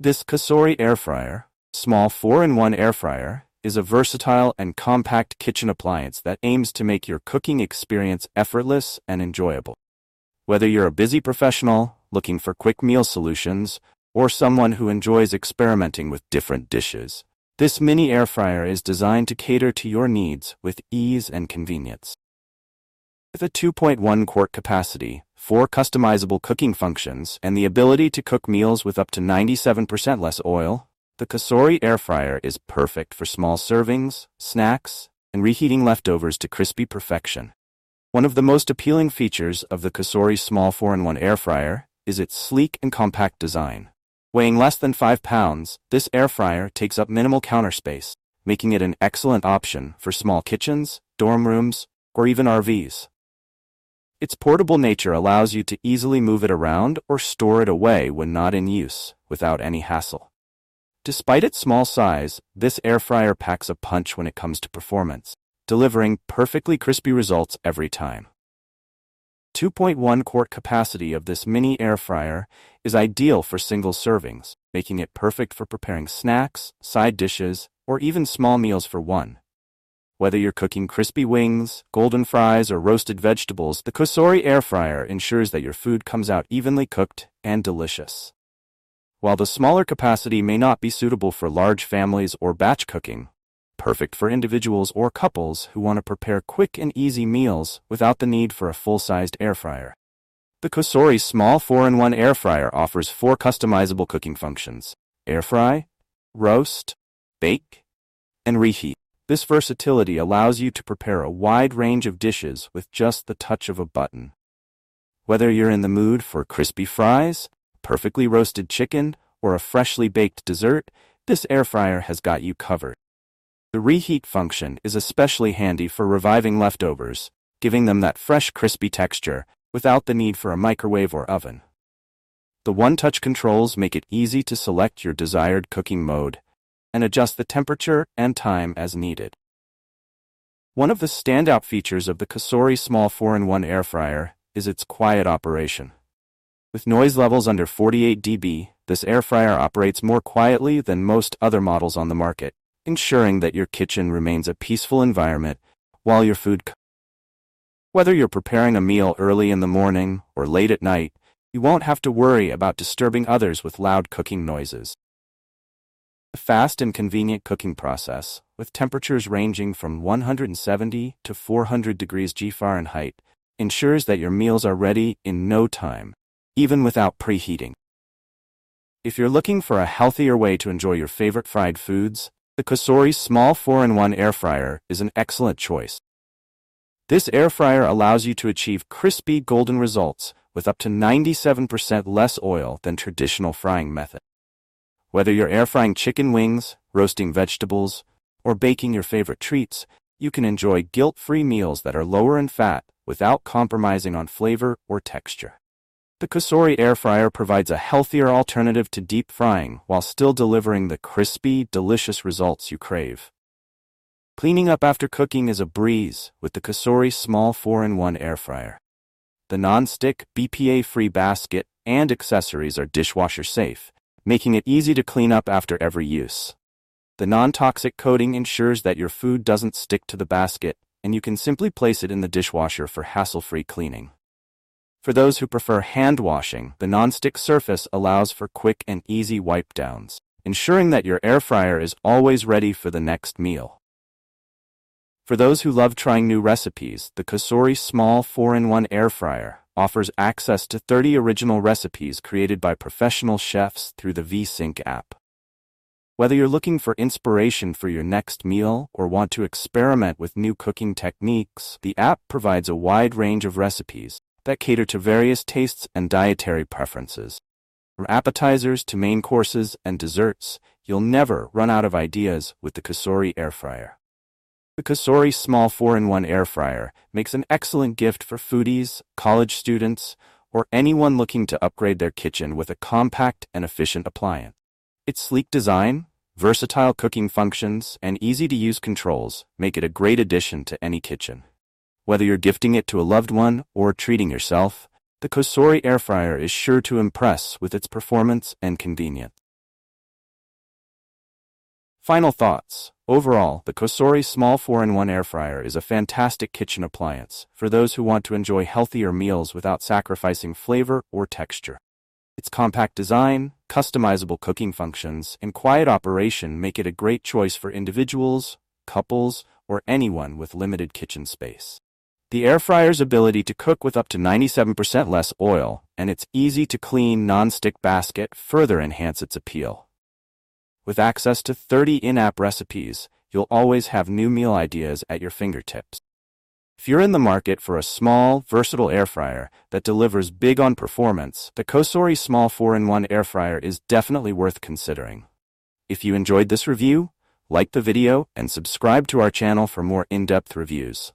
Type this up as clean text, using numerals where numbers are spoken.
This Cosori Airfryer, small 4-in-1 airfryer, is a versatile and compact kitchen appliance that aims to make your cooking experience effortless and enjoyable. Whether you're a busy professional looking for quick meal solutions or someone who enjoys experimenting with different dishes, this mini airfryer is designed to cater to your needs with ease and convenience. With a 2.1-quart capacity, 4 customizable cooking functions, and the ability to cook meals with up to 97% less oil, the Cosori Airfryer is perfect for small servings, snacks, and reheating leftovers to crispy perfection. One of the most appealing features of the Cosori Small 4-in-1 Airfryer is its sleek and compact design. Weighing less than 5 pounds, this airfryer takes up minimal counter space, making it an excellent option for small kitchens, dorm rooms, or even RVs. Its portable nature allows you to easily move it around or store it away when not in use, without any hassle. Despite its small size, this airfryer packs a punch when it comes to performance, delivering perfectly crispy results every time. 2.1-quart capacity of this mini airfryer is ideal for single servings, making it perfect for preparing snacks, side dishes, or even small meals for one. Whether you're cooking crispy wings, golden fries, or roasted vegetables, the Cosori Airfryer ensures that your food comes out evenly cooked and delicious. While the smaller capacity may not be suitable for large families or batch cooking, perfect for individuals or couples who want to prepare quick and easy meals without the need for a full-sized airfryer. The Cosori Small 4-in-1 Airfryer offers 4 customizable cooking functions: air fry, roast, bake, and reheat. This versatility allows you to prepare a wide range of dishes with just the touch of a button. Whether you're in the mood for crispy fries, perfectly roasted chicken, or a freshly baked dessert, this airfryer has got you covered. The reheat function is especially handy for reviving leftovers, giving them that fresh, crispy texture without the need for a microwave or oven. The one-touch controls make it easy to select your desired cooking mode and adjust the temperature and time as needed. One of the standout features of the Cosori Small 4-in-1 Airfryer is its quiet operation. With noise levels under 48 dB, this airfryer operates more quietly than most other models on the market, ensuring that your kitchen remains a peaceful environment while your food cooks. Whether you're preparing a meal early in the morning or late at night, you won't have to worry about disturbing others with loud cooking noises. A fast and convenient cooking process, with temperatures ranging from 170 to 400 degrees Fahrenheit, ensures that your meals are ready in no time, even without preheating. If you're looking for a healthier way to enjoy your favorite fried foods, the Cosori Small 4-in-1 Airfryer is an excellent choice. This airfryer allows you to achieve crispy golden results with up to 97% less oil than traditional frying method. Whether you're air-frying chicken wings, roasting vegetables, or baking your favorite treats, you can enjoy guilt-free meals that are lower in fat without compromising on flavor or texture. The Cosori Airfryer provides a healthier alternative to deep frying while still delivering the crispy, delicious results you crave. Cleaning up after cooking is a breeze with the Cosori Small 4-in-1 Airfryer. The nonstick, BPA-free basket and accessories are dishwasher-safe, making it easy to clean up after every use. The non-toxic coating ensures that your food doesn't stick to the basket, and you can simply place it in the dishwasher for hassle-free cleaning. For those who prefer hand washing, the non-stick surface allows for quick and easy wipe downs, ensuring that your air fryer is always ready for the next meal. For those who love trying new recipes, the Cosori Small 4-in-1 Air Fryer offers access to 30 original recipes created by professional chefs through the VeSync app. Whether you're looking for inspiration for your next meal or want to experiment with new cooking techniques, the app provides a wide range of recipes that cater to various tastes and dietary preferences. From appetizers to main courses and desserts, you'll never run out of ideas with the Cosori Airfryer. The Cosori Small 4-in-1 Airfryer makes an excellent gift for foodies, college students, or anyone looking to upgrade their kitchen with a compact and efficient appliance. Its sleek design, versatile cooking functions, and easy-to-use controls make it a great addition to any kitchen. Whether you're gifting it to a loved one or treating yourself, the Cosori Airfryer is sure to impress with its performance and convenience. Final thoughts. Overall, the Cosori Small 4-in-1 Air Fryer is a fantastic kitchen appliance for those who want to enjoy healthier meals without sacrificing flavor or texture. Its compact design, customizable cooking functions, and quiet operation make it a great choice for individuals, couples, or anyone with limited kitchen space. The air fryer's ability to cook with up to 97% less oil and its easy-to-clean non-stick basket further enhance its appeal. With access to 30 in-app recipes, you'll always have new meal ideas at your fingertips. If you're in the market for a small, versatile air fryer that delivers big on performance, the Cosori Small 4-in-1 Air Fryer is definitely worth considering. If you enjoyed this review, like the video and subscribe to our channel for more in-depth reviews.